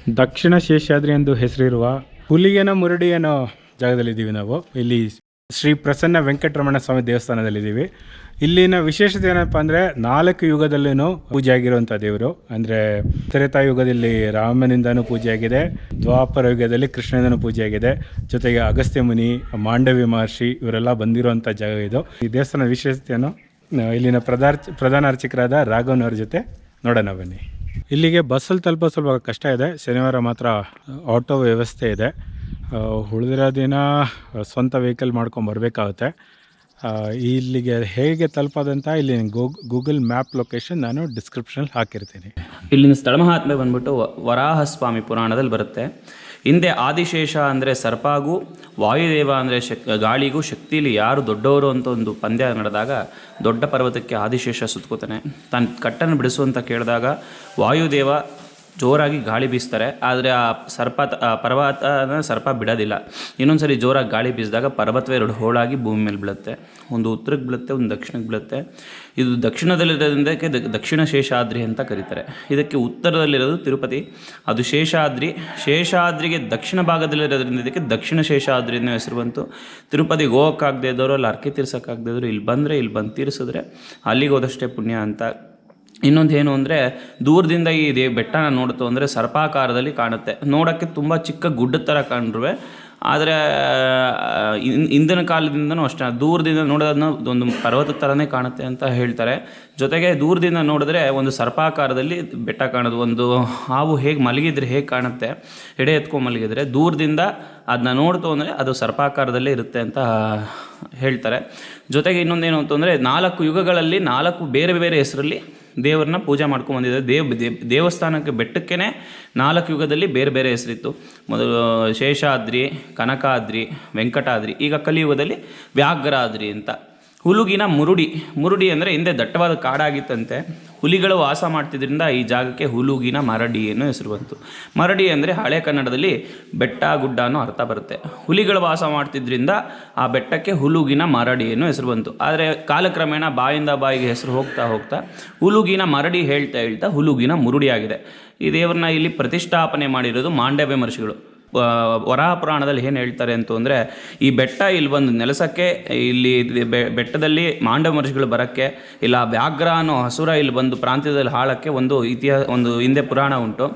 ದಕ್ಷಿಣ ಶೇಷಾದ್ರಿ ಎಂದು ಹೆಸರಿರುವ ಹುಲಿಗೆನ ಮುರಡಿ ಅನ್ನೋ ಜಾಗದಲ್ಲಿದ್ದೀವಿ ನಾವು. ಇಲ್ಲಿ ಶ್ರೀ ಪ್ರಸನ್ನ ವೆಂಕಟರಮಣ ಸ್ವಾಮಿ ದೇವಸ್ಥಾನದಲ್ಲಿದ್ದೀವಿ. ಇಲ್ಲಿನ ವಿಶೇಷತೆ ಏನಪ್ಪ ಅಂದರೆ 4 ಯುಗದಲ್ಲೂ ಪೂಜೆ ಆಗಿರುವಂಥ ದೇವರು. ಅಂದರೆ ತ್ರೇತಾಯುಗದಲ್ಲಿ ರಾಮನಿಂದನೂ ಪೂಜೆ ಆಗಿದೆ, ದ್ವಾಪರ ಯುಗದಲ್ಲಿ ಕೃಷ್ಣನಿಂದನೂ ಪೂಜೆ ಆಗಿದೆ, ಜೊತೆಗೆ ಅಗಸ್ತ್ಯ ಮುನಿ, ಮಾಂಡವ್ಯ ಮಹರ್ಷಿ ಇವರೆಲ್ಲ ಬಂದಿರುವಂಥ ಜಾಗ ಇದು. ಈ ದೇವಸ್ಥಾನದ ವಿಶೇಷತೆಯನ್ನು ಇಲ್ಲಿನ ಪ್ರಧಾನ ಅರ್ಚಕರಾದ ರಾಘವನವ್ರ ಜೊತೆ ನೋಡೋಣ ಬನ್ನಿ. ಇಲ್ಲಿಗೆ ಬಸ್ಸಲ್ಲಿ ತಲುಪೋ ಸ್ವಲ್ಪ ಕಷ್ಟ ಇದೆ. ಶನಿವಾರ ಮಾತ್ರ ಆಟೋ ವ್ಯವಸ್ಥೆ ಇದೆ. ಉಳಿದಿರೋ ದಿನ ಸ್ವಂತ ವೆಹಿಕಲ್ ಮಾಡ್ಕೊಂಬರ್ಬೇಕಾಗುತ್ತೆ. ಇಲ್ಲಿಗೆ ಹೇಗೆ ತಲುಪೋದಂತ ಇಲ್ಲಿ ಗೂಗಲ್ ಮ್ಯಾಪ್ ಲೊಕೇಶನ್ ನಾನು ಡಿಸ್ಕ್ರಿಪ್ಷನಲ್ಲಿ ಹಾಕಿರ್ತೀನಿ. ಇಲ್ಲಿನ ಸ್ಥಳ ಮಹಾತ್ಮೆ ಬಂದ್ಬಿಟ್ಟು ವರಾಹಸ್ವಾಮಿ ಪುರಾಣದಲ್ಲಿ ಬರುತ್ತೆ. ಹಿಂದೆ ಆದಿಶೇಷ ಅಂದರೆ ಸರ್ಪಾಗೂ, ವಾಯುದೇವ ಅಂದರೆ ಗಾಳಿಗೂ ಶಕ್ತಿಲಿ ಯಾರು ದೊಡ್ಡವರು ಅಂತ ಒಂದು ಪಂದ್ಯ ನಡೆದಾಗ ದೊಡ್ಡ ಪರ್ವತಕ್ಕೆ ಆದಿಶೇಷ ಸುತ್ಕೋತಾನೆ. ತನ್ನ ಕಟ್ಟನ್ನು ಬಿಡಿಸು ಅಂತ ಕೇಳಿದಾಗ ವಾಯುದೇವ ಜೋರಾಗಿ ಗಾಳಿ ಬೀಸ್ತಾರೆ. ಆದರೆ ಆ ಪರ್ವತನ ಸರ್ಪ ಬಿಡೋದಿಲ್ಲ. ಇನ್ನೊಂದು ಸರಿ ಜೋರಾಗಿ ಗಾಳಿ ಬೀಸಿದಾಗ ಪರ್ವತವೇ 2 ಹೋಳಾಗಿ ಭೂಮಿ ಮೇಲೆ ಬೀಳುತ್ತೆ. ಒಂದು ಉತ್ತರಕ್ಕೆ ಬೀಳುತ್ತೆ, ಒಂದು ದಕ್ಷಿಣಕ್ಕೆ ಬೀಳುತ್ತೆ. ಇದು ದಕ್ಷಿಣದಲ್ಲಿರೋದಕ್ಕೆ ದಕ್ಷಿಣ ಶೇಷಾದ್ರಿ ಅಂತ ಕರೀತಾರೆ. ಇದಕ್ಕೆ ಉತ್ತರದಲ್ಲಿರೋದು ತಿರುಪತಿ, ಅದು ಶೇಷಾದ್ರಿ. ಶೇಷಾದ್ರಿಗೆ ದಕ್ಷಿಣ ಭಾಗದಲ್ಲಿರೋದ್ರಿಂದ ಇದಕ್ಕೆ ದಕ್ಷಿಣ ಶೇಷಾದ್ರಿ ಅನ್ನೋ ಹೆಸರು ಬಂತು. ತಿರುಪತಿಗೆ ಹೋಗೋಕ್ಕಾಗದೇ ಇದ್ದವರು, ಅಲ್ಲಿ ಅರ್ಕೆ ತೀರ್ಸೋಕ್ಕಾಗದೇ ಇದ್ದವರು ಇಲ್ಲಿ ಬಂದು ತೀರಿಸಿದ್ರೆ ಅಲ್ಲಿಗೆ ಹೋದಷ್ಟೇ ಪುಣ್ಯ ಅಂತ. ಇನ್ನೊಂದು ಏನು ಅಂದರೆ, ದೂರದಿಂದ ಈ ಬೆಟ್ಟನ ನೋಡ್ತು ಅಂದರೆ ಸರ್ಪಾಕಾರದಲ್ಲಿ ಕಾಣುತ್ತೆ. ನೋಡೋಕ್ಕೆ ತುಂಬ ಚಿಕ್ಕ ಗುಡ್ಡದ ಥರ ಕಂಡ್ರೂ, ಆದರೆ ಹಿಂದಿನ ಕಾಲದಿಂದನೂ ಅಷ್ಟೇ ದೂರದಿಂದ ನೋಡೋದನ್ನ ಒಂದು ಪರ್ವತದ ಥರನೇ ಕಾಣುತ್ತೆ ಅಂತ ಹೇಳ್ತಾರೆ. ಜೊತೆಗೆ ದೂರದಿಂದ ನೋಡಿದ್ರೆ ಒಂದು ಸರ್ಪಾಕಾರದಲ್ಲಿ ಬೆಟ್ಟ ಕಾಣೋದು. ಒಂದು ಹಾವು ಹೇಗೆ ಮಲಗಿದ್ರೆ ಹೇಗೆ ಕಾಣುತ್ತೆ, ಎಡೆ ಎತ್ಕೊಂಡು ಮಲಗಿದ್ರೆ, ದೂರದಿಂದ ಅದನ್ನ ನೋಡ್ತು ಅಂದರೆ ಅದು ಸರ್ಪಾಕಾರದಲ್ಲೇ ಇರುತ್ತೆ ಅಂತ ಹೇಳ್ತಾರೆ. ಜೊತೆಗೆ ಇನ್ನೊಂದೇನು ಅಂತಂದರೆ, 4 ಯುಗಗಳಲ್ಲಿ 4 ಬೇರೆ ಬೇರೆ ಹೆಸರಲ್ಲಿ ದೇವರನ್ನ ಪೂಜೆ ಮಾಡ್ಕೊಂಡು ಬಂದಿದ್ದಾರೆ. ದೇವಸ್ಥಾನಕ್ಕೆ ಬೆಟ್ಟಕ್ಕೇ 4 ಯುಗದಲ್ಲಿ ಬೇರೆ ಬೇರೆ ಹೆಸರಿತ್ತು. ಮೊದಲು ಶೇಷಾದ್ರಿ, ಕನಕಾದ್ರಿ, ವೆಂಕಟಾದ್ರಿ, ಈಗ ಕಲಿಯುಗದಲ್ಲಿ ವ್ಯಾಘ್ರಾದ್ರಿ ಅಂತ. ಹುಲುಗಿನ ಮುರುಡಿ ಅಂದರೆ ಹಿಂದೆ ದಟ್ಟವಾದ ಕಾಡಾಗಿತ್ತಂತೆ. ಹುಲಿಗಳು ವಾಸ ಮಾಡ್ತಿದ್ರಿಂದ ಈ ಜಾಗಕ್ಕೆ ಹುಲುಗಿನ ಮರಡಿ ಅನ್ನೋ ಹೆಸರು ಬಂತು. ಮರಡಿ ಅಂದರೆ ಹಳೆ ಕನ್ನಡದಲ್ಲಿ ಬೆಟ್ಟ ಗುಡ್ಡ ಅನ್ನೋ ಅರ್ಥ ಬರುತ್ತೆ. ಹುಲಿಗಳು ವಾಸ ಮಾಡ್ತಿದ್ರಿಂದ ಆ ಬೆಟ್ಟಕ್ಕೆ ಹುಲುಗಿನ ಮರಡಿ ಅನ್ನೋ ಹೆಸರು ಬಂತು. ಆದರೆ ಕಾಲಕ್ರಮೇಣ ಬಾಯಿಂದ ಬಾಯಿಗೆ ಹೆಸರು ಹೋಗ್ತಾ ಹುಲುಗಿನ ಮರಡಿ ಹೇಳ್ತಾ ಹುಲುಗಿನ ಮುರುಡಿ ಆಗಿದೆ. ಈ ದೇವ್ರನ್ನ ಇಲ್ಲಿ ಪ್ರತಿಷ್ಠಾಪನೆ ಮಾಡಿರೋದು ಮಾಂಡವ್ಯ ಮಹರ್ಷಿಗಳು. ವರಾಹ ಪುರಾಣದಲ್ಲಿ ಏನು ಹೇಳ್ತಾರೆ ಅಂತಂದರೆ, ಈ ಬೆಟ್ಟ ಇಲ್ಲಿ ಬಂದು ನೆಲೆಸೋಕ್ಕೆ, ಇಲ್ಲಿ ಬೆಟ್ಟದಲ್ಲಿ ಮಾಂಡವ ಮಹರ್ಷಿಗಳು ಬರೋಕ್ಕೆ, ಇಲ್ಲ ವ್ಯಾಘ್ರ ಅನ್ನೋ ಹಸುರ ಇಲ್ಲಿ ಬಂದು ಪ್ರಾಂತ್ಯದಲ್ಲಿ ಹಾಳಕ್ಕೆ ಒಂದು ಹಿಂದೆ ಪುರಾಣ ಉಂಟು.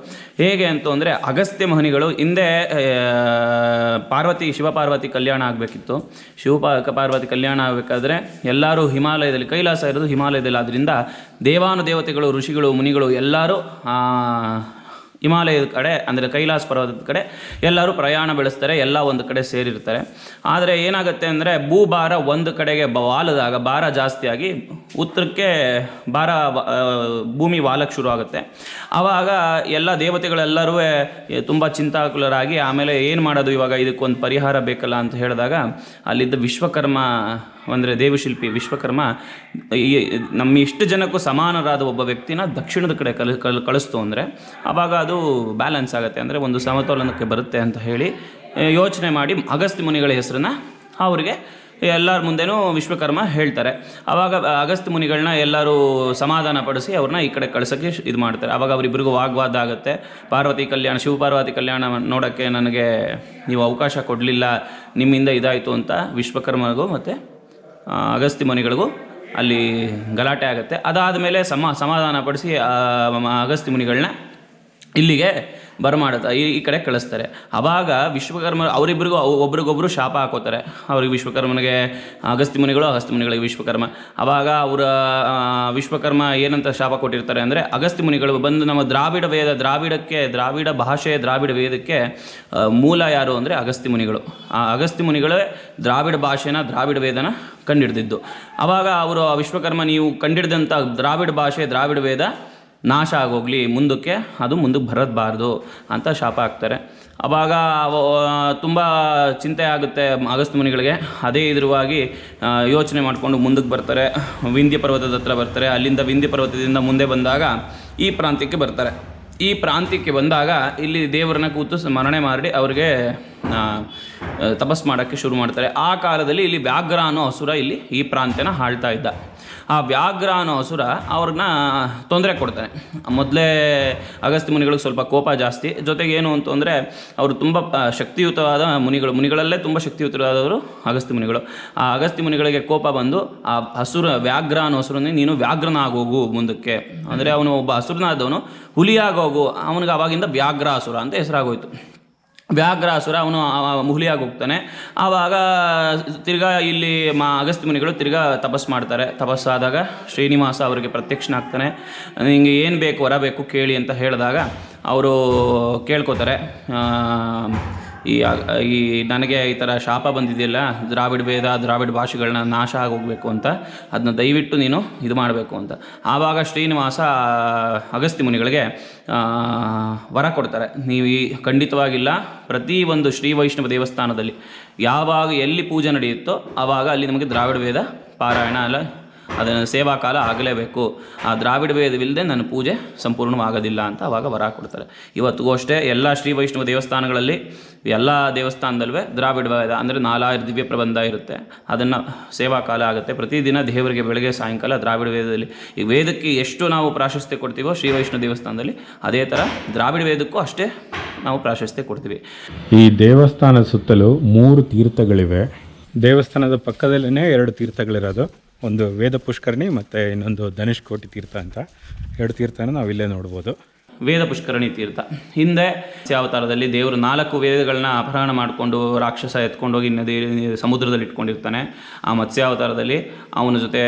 ಹೇಗೆ ಅಂತಂದರೆ, ಅಗಸ್ತ್ಯ ಮುನಿಗಳು ಹಿಂದೆ ಶಿವಪಾರ್ವತಿ ಕಲ್ಯಾಣ ಆಗಬೇಕಿತ್ತು. ಪಾರ್ವತಿ ಕಲ್ಯಾಣ ಆಗಬೇಕಾದ್ರೆ ಎಲ್ಲರೂ ಹಿಮಾಲಯದಲ್ಲಿ, ಕೈಲಾಸ ಇರೋದು ಹಿಮಾಲಯದಲ್ಲಿ, ಆದ್ದರಿಂದ ದೇವಾನುದೇವತೆಗಳು, ಋಷಿಗಳು, ಮುನಿಗಳು ಎಲ್ಲರೂ ಹಿಮಾಲಯದ ಕಡೆ ಅಂದರೆ ಕೈಲಾಸ ಪರ್ವತದ ಕಡೆ ಎಲ್ಲರೂ ಪ್ರಯಾಣ ಬೆಳೆಸ್ತಾರೆ. ಎಲ್ಲ ಒಂದು ಕಡೆ ಸೇರಿರ್ತಾರೆ. ಆದರೆ ಏನಾಗುತ್ತೆ ಅಂದರೆ, ಭೂಭಾರ ಒಂದು ಕಡೆಗೆ ವಾಲದಾಗ ಭಾರ ಜಾಸ್ತಿಯಾಗಿ ಉತ್ತರಕ್ಕೆ ಭೂಮಿ ವಾಲಕ್ಕೆ ಶುರು ಆಗುತ್ತೆ. ಆವಾಗ ಎಲ್ಲ ದೇವತೆಗಳೆಲ್ಲರೂ ತುಂಬ ಚಿಂತಾಕುಲರಾಗಿ, ಆಮೇಲೆ ಏನು ಮಾಡೋದು ಇವಾಗ, ಇದಕ್ಕೊಂದು ಪರಿಹಾರ ಬೇಕಲ್ಲ ಅಂತ ಹೇಳಿದಾಗ, ಅಲ್ಲಿದ್ದ ವಿಶ್ವಕರ್ಮ ಅಂದರೆ ದೇವಶಿಲ್ಪಿ ವಿಶ್ವಕರ್ಮ ನಮ್ಮ ಇಷ್ಟು ಜನಕ್ಕೂ ಸಮಾನರಾದ ಒಬ್ಬ ವ್ಯಕ್ತಿನ ದಕ್ಷಿಣದ ಕಡೆ ಕಳಿಸ್ತು ಅಂದರೆ ಆವಾಗ ಅದು ಬ್ಯಾಲೆನ್ಸ್ ಆಗುತ್ತೆ, ಅಂದರೆ ಒಂದು ಸಮತೋಲನಕ್ಕೆ ಬರುತ್ತೆ ಅಂತ ಹೇಳಿ ಯೋಚನೆ ಮಾಡಿ ಅಗಸ್ತ್ಯ ಮುನಿಗಳ ಹೆಸರನ್ನ ಅವರಿಗೆ ಎಲ್ಲರ ಮುಂದೆನೂ ವಿಶ್ವಕರ್ಮ ಹೇಳ್ತಾರೆ. ಆವಾಗ ಅಗಸ್ತ್ಯ ಮುನಿಗಳನ್ನ ಎಲ್ಲರೂ ಸಮಾಧಾನ ಪಡಿಸಿ ಅವ್ರನ್ನ ಈ ಕಡೆ ಕಳ್ಸೋಕ್ಕೆ ಇದು ಮಾಡ್ತಾರೆ. ಆವಾಗ ಅವರಿಬ್ಬರಿಗೂ ವಾಗ್ವಾದ ಆಗುತ್ತೆ. ಶಿವಪಾರ್ವತಿ ಕಲ್ಯಾಣ ನೋಡೋಕ್ಕೆ ನನಗೆ ನೀವು ಅವಕಾಶ ಕೊಡಲಿಲ್ಲ, ನಿಮ್ಮಿಂದ ಇದಾಯಿತು ಅಂತ ವಿಶ್ವಕರ್ಮನಿಗೂ ಮತ್ತು ಅಗಸ್ತ್ಯ ಮುನಿಗಳಿಗೂ ಅಲ್ಲಿ ಗಲಾಟೆ ಆಗುತ್ತೆ. ಅದಾದ ಮೇಲೆ ಸಮಾಧಾನ ಪಡಿಸಿ ಅಗಸ್ತ್ಯ ಮುನಿಗಳನ್ನ ಇಲ್ಲಿಗೆ ಬರಮಾಡುತ್ತಾ ಈ ಕಡೆ ಕಳಿಸ್ತಾರೆ. ಆವಾಗ ವಿಶ್ವಕರ್ಮ ಅವರಿಬ್ಬರಿಗೂ ಒಬ್ರಿಗೊಬ್ಬರು ಶಾಪ ಹಾಕೋತಾರೆ. ಅವ್ರಿಗೆ ವಿಶ್ವಕರ್ಮನಿಗೆ ಅಗಸ್ತ್ಯ ಮುನಿಗಳಿಗೆ ವಿಶ್ವಕರ್ಮ. ಆವಾಗ ಅವರ ವಿಶ್ವಕರ್ಮ ಏನಂತ ಶಾಪ ಕೊಟ್ಟಿರ್ತಾರೆ ಅಂದರೆ, ಅಗಸ್ತ್ಯ ಮುನಿಗಳು ಬಂದು ನಮ್ಮ ದ್ರಾವಿಡ ಭಾಷೆ ದ್ರಾವಿಡ ವೇದಕ್ಕೆ ಮೂಲ ಯಾರು ಅಂದರೆ ಅಗಸ್ತ್ಯ ಮುನಿಗಳು. ಆ ಅಗಸ್ತ್ಯ ಮುನಿಗಳೇ ದ್ರಾವಿಡ ಭಾಷೆನ ದ್ರಾವಿಡ ವೇದನ ಕಂಡಿಡ್ದಿದ್ದು. ಆವಾಗ ಅವರು ವಿಶ್ವಕರ್ಮ, ನೀವು ಕಂಡಿಡ್ದಂಥ ದ್ರಾವಿಡ ಭಾಷೆ ದ್ರಾವಿಡ ವೇದ ನಾಶ ಆಗೋಗಲಿ, ಮುಂದಕ್ಕೆ ಬರಬಾರ್ದು ಅಂತ ಶಾಪ ಹಾಕ್ತಾರೆ. ಆವಾಗ ತುಂಬ ಚಿಂತೆ ಆಗುತ್ತೆ ಅಗಸ್ತ್ಯ ಮುನಿಗಳಿಗೆ. ಅದೇ ಇದ್ರವಾಗಿ ಯೋಚನೆ ಮಾಡಿಕೊಂಡು ಮುಂದಕ್ಕೆ ಬರ್ತಾರೆ. ವಿಂಧ್ಯ ಪರ್ವತದ ಹತ್ರ ಬರ್ತಾರೆ. ಅಲ್ಲಿಂದ ವಿಂಧ್ಯ ಪರ್ವತದಿಂದ ಮುಂದೆ ಬಂದಾಗ ಈ ಪ್ರಾಂತ್ಯಕ್ಕೆ ಬರ್ತಾರೆ. ಈ ಪ್ರಾಂತ್ಯಕ್ಕೆ ಬಂದಾಗ ಇಲ್ಲಿ ದೇವರನ್ನ ಕೂತು ಸ್ಮರಣೆ ಮಾಡಿ ಅವ್ರಿಗೆ ತಪಸ್ ಮಾಡೋಕ್ಕೆ ಶುರು ಮಾಡ್ತಾರೆ. ಆ ಕಾಲದಲ್ಲಿ ಇಲ್ಲಿ ವ್ಯಾಘ್ರ ಅನ್ನೋ ಹಸುರ ಇಲ್ಲಿ ಈ ಪ್ರಾಂತ್ಯನ ಆಳ್ತಾ ಇದ್ದ. ಆ ವ್ಯಾಘ್ರ ಅನ್ನೋ ಅಸುರ ಅವ್ರನ್ನ ತೊಂದರೆ ಕೊಡ್ತಾನೆ. ಮೊದಲೇ ಅಗಸ್ತ್ಯ ಮುನಿಗಳಿಗೆ ಸ್ವಲ್ಪ ಕೋಪ ಜಾಸ್ತಿ, ಜೊತೆಗೆ ಏನು ಅಂತಂದರೆ ಅವರು ತುಂಬ ಶಕ್ತಿಯುತವಾದ ಮುನಿಗಳಲ್ಲೇ ತುಂಬ ಶಕ್ತಿಯುತವಾದವರು ಅಗಸ್ತ್ಯ ಮುನಿಗಳು. ಆ ಅಗಸ್ತ್ಯ ಮುನಿಗಳಿಗೆ ಕೋಪ ಬಂದು ಆ ವ್ಯಾಘ್ರ ಅನ್ನೋ ಹಸುರನ್ನೇ ನೀನು ವ್ಯಾಘ್ರನ ಆಗೋಗು ಮುಂದಕ್ಕೆ, ಅಂದರೆ ಅವನು ಒಬ್ಬ ಹಸುರನಾದವನು ಹುಲಿಯಾಗೋಗು, ಅವನಿಗೆ ಆವಾಗಿಂದ ವ್ಯಾಘ್ರ ಅಸುರ ಅಂತ ಹೆಸರಾಗೋಯ್ತು. ವ್ಯಾಘ್ರಾಸುರ ಅವನು ಹುಲಿಯಾಗಿ ಹೋಗ್ತಾನೆ. ಆವಾಗ ತಿರ್ಗಾ ಇಲ್ಲಿ ಅಗಸ್ತ್ಯ ಮುನಿಗಳು ತಿರ್ಗಾ ಮಾಡ್ತಾರೆ. ತಪಸ್ಸಾದಾಗ ಶ್ರೀನಿವಾಸ ಅವರಿಗೆ ಪ್ರತ್ಯಕ್ಷನಾಗ್ತಾನೆ. ನಿಮಗೆ ಏನು ಬೇಕು ವರ ಬೇಕು ಕೇಳಿ ಅಂತ ಹೇಳಿದಾಗ ಅವರು ಕೇಳ್ಕೊತಾರೆ, ಈ ನನಗೆ ಈ ಥರ ಶಾಪ ಬಂದಿದೆಯಲ್ಲ, ದ್ರಾವಿಡ ವೇದ ದ್ರಾವಿಡ ಭಾಷೆಗಳನ್ನ ನಾಶ ಆಗೋಗ್ಬೇಕು ಅಂತ, ಅದನ್ನ ದಯವಿಟ್ಟು ನೀನು ಇದು ಮಾಡಬೇಕು ಅಂತ. ಆವಾಗ ಶ್ರೀನಿವಾಸ ಅಗಸ್ತ್ಯ ಮುನಿಗಳಿಗೆ ವರ ಕೊಡ್ತಾರೆ. ನೀವು ಖಂಡಿತವಾಗಿಲ್ಲ, ಪ್ರತಿ ಒಂದು ಶ್ರೀ ವೈಷ್ಣವ ದೇವಸ್ಥಾನದಲ್ಲಿ ಯಾವಾಗ ಎಲ್ಲಿ ಪೂಜೆ ನಡೆಯುತ್ತೋ ಆವಾಗ ಅಲ್ಲಿ ನಮಗೆ ದ್ರಾವಿಡ ವೇದ ಪಾರಾಯಣ ಅಲ್ಲ ಅದನ್ನು ಸೇವಾ ಕಾಲ ಆಗಲೇಬೇಕು. ಆ ದ್ರಾವಿಡ ವೇದವಿಲ್ಲದೆ ನನ್ನ ಪೂಜೆ ಸಂಪೂರ್ಣವಾಗೋದಿಲ್ಲ ಅಂತ ಆವಾಗ ವರ ಕೊಡ್ತಾರೆ. ಇವತ್ತಿಗೂ ಅಷ್ಟೇ ಎಲ್ಲ ಶ್ರೀ ವೈಷ್ಣವ ದೇವಸ್ಥಾನಗಳಲ್ಲಿ, ಎಲ್ಲ ದೇವಸ್ಥಾನದಲ್ಲೂ ದ್ರಾವಿಡ ವೇದ ಅಂದರೆ 4000 ದಿವ್ಯ ಪ್ರಬಂಧ ಇರುತ್ತೆ. ಅದನ್ನು ಸೇವಾ ಕಾಲ ಆಗುತ್ತೆ. ಪ್ರತಿದಿನ ದೇವರಿಗೆ ಬೆಳಗ್ಗೆ ಸಾಯಂಕಾಲ ದ್ರಾವಿಡ ವೇದದಲ್ಲಿ, ಈ ವೇದಕ್ಕೆ ಎಷ್ಟು ನಾವು ಪ್ರಾಶಸ್ತ್ಯ ಕೊಡ್ತೀವೋ ಶ್ರೀ ವೈಷ್ಣವ ದೇವಸ್ಥಾನದಲ್ಲಿ, ಅದೇ ಥರ ದ್ರಾವಿಡ ವೇದಕ್ಕೂ ಅಷ್ಟೇ ನಾವು ಪ್ರಾಶಸ್ತ್ಯ ಕೊಡ್ತೀವಿ. ಈ ದೇವಸ್ಥಾನದ ಸುತ್ತಲೂ 3 ತೀರ್ಥಗಳಿವೆ. ದೇವಸ್ಥಾನದ ಪಕ್ಕದಲ್ಲೇ 2 ತೀರ್ಥಗಳಿರೋದು. ಒಂದು ವೇದ ಪುಷ್ಕರಣಿ ಮತ್ತು ಇನ್ನೊಂದು ಧನುಷ್ಕೋಟಿ ತೀರ್ಥ ಅಂತ 2 ತೀರ್ಥನ ನಾವು ಇಲ್ಲೇ ನೋಡ್ಬೋದು. ವೇದ ಪುಷ್ಕರಣಿ ತೀರ್ಥ ಹಿಂದೆ ಮತ್ಸ್ಯಾವತಾರದಲ್ಲಿ ದೇವರು 4 ವೇದಗಳನ್ನ ಅಪಹರಣ ಮಾಡಿಕೊಂಡು ರಾಕ್ಷಸ ಎತ್ಕೊಂಡೋಗಿ ನದಿ ಸಮುದ್ರದಲ್ಲಿ ಇಟ್ಕೊಂಡಿರ್ತಾನೆ. ಆ ಮತ್ಸ್ಯಾವತಾರದಲ್ಲಿ ಅವನ ಜೊತೆ